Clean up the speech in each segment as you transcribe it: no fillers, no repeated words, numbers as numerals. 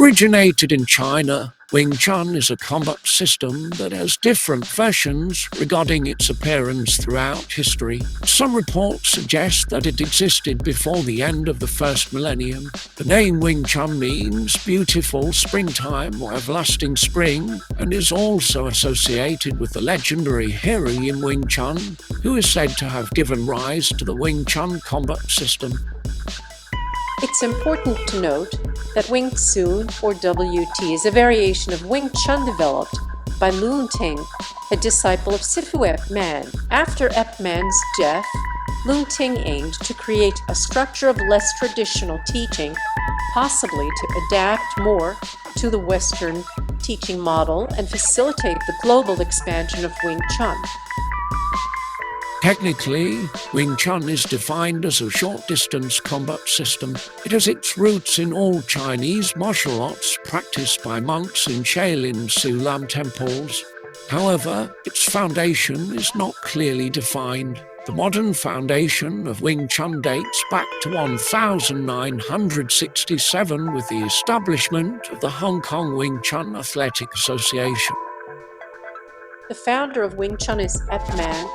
Originated in China, Wing Chun is a combat system that has different versions regarding its appearance throughout history. Some reports suggest that it existed before the end of the first millennium. The name Wing Chun means beautiful springtime or everlasting spring, and is also associated with the legendary hero Yin Wing Chun, who is said to have given rise to the Wing Chun combat system. It's important to note that Wing Tsun, or WT, is a variation of Wing Chun developed by Lun Ting, a disciple of Sifu Ip Man. After Ip Man's death, Lun Ting aimed to create a structure of less traditional teaching, possibly to adapt more to the Western teaching model and facilitate the global expansion of Wing Chun. Technically, Wing Chun is defined as a short-distance combat system. It has its roots in old Chinese martial arts practiced by monks in Shaolin Sulam temples. However, its foundation is not clearly defined. The modern foundation of Wing Chun dates back to 1967 with the establishment of the Hong Kong Wing Chun Athletic Association. The founder of Wing Chun is Ip Man,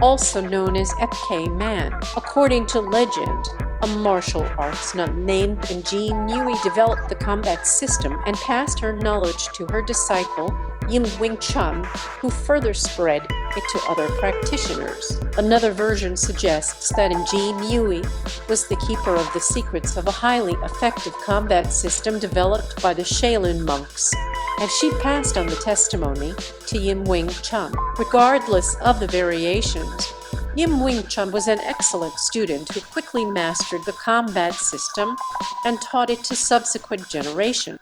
also known as APP Man. According to legend, a martial arts nut named Jean Nui developed the combat system and passed her knowledge to her disciple, Yin Wing Chun, who further spread it to other practitioners. Another version suggests that Jean Nui was the keeper of the secrets of a highly effective combat system developed by the Shaolin monks, as she passed on the testimony to Yin Wing Chun. Regardless of the variations, Yin Wing Chun was an excellent student who quickly mastered the combat system and taught it to subsequent generations.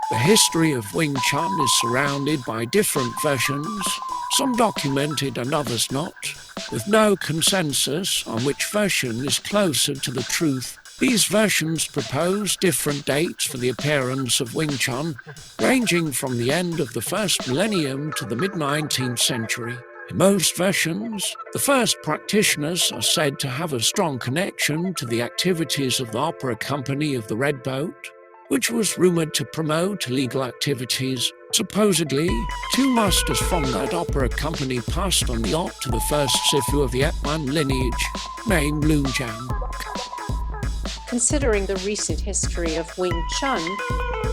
The history of Wing Chun is surrounded by different versions, some documented and others not, with no consensus on which version is closer to the truth. These versions propose different dates for the appearance of Wing Chun, ranging from the end of the first millennium to the mid-19th century. In most versions, the first practitioners are said to have a strong connection to the activities of the opera company of the Red Boat, which was rumored to promote illegal activities. Supposedly, two masters from that opera company passed on the yacht to the first Sifu of the Ip Man lineage, named Lineage. Considering the recent history of Wing Chun,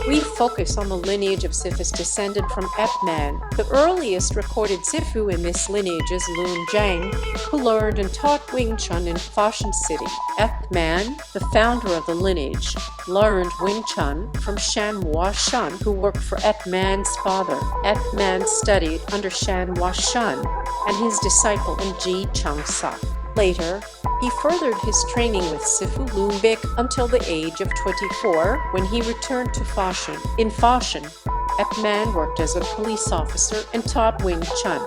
we focus on the lineage of Sifus descended from Ip Man. The earliest recorded Sifu in this lineage is Lun Zhang, who learned and taught Wing Chun in Foshan City. Ip Man, the founder of the lineage, learned Wing Chun from Shan Hua Shun, who worked for Ip Man's father. Ip Man studied under Shan Hua Shun and his disciple Ji Chang Sa. Later, he furthered his training with Sifu Lun Bic until the age of 24, when he returned to Foshan. In Foshan, Ip Man worked as a police officer and taught Wing Chun.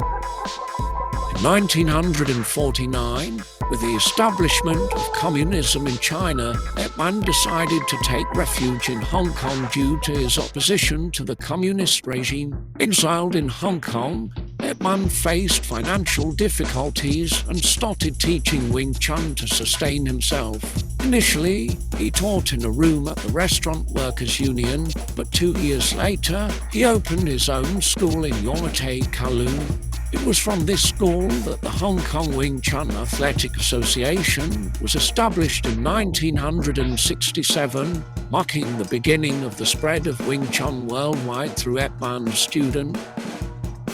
In 1949, with the establishment of communism in China, Ip Man decided to take refuge in Hong Kong due to his opposition to the communist regime. Exiled in Hong Kong, Ip Man faced financial difficulties and started teaching Wing Chun to sustain himself. Initially, he taught in a room at the Restaurant Workers' Union, but 2 years later, he opened his own school in Yongate, Kowloon. It was from this school that the Hong Kong Wing Chun Athletic Association was established in 1967, marking the beginning of the spread of Wing Chun worldwide through Ip Man's student.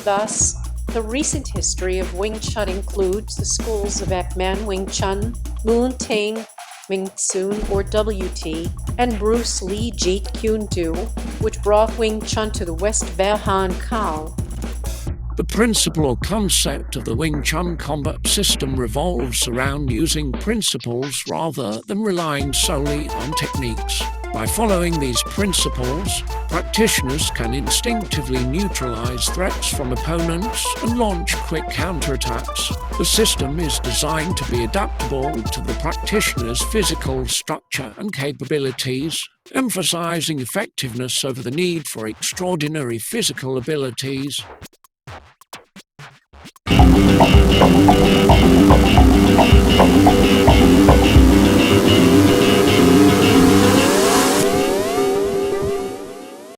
Thus, the recent history of Wing Chun includes the schools of Ip Man Wing Chun, Lun Ting Wing Tsun or WT, and Bruce Lee Jeet Kune Do, which brought Wing Chun to the West via Hong Kong. The principle or concept of the Wing Chun combat system revolves around using principles rather than relying solely on techniques. By following these principles, practitioners can instinctively neutralize threats from opponents and launch quick counterattacks. The system is designed to be adaptable to the practitioner's physical structure and capabilities, emphasizing effectiveness over the need for extraordinary physical abilities.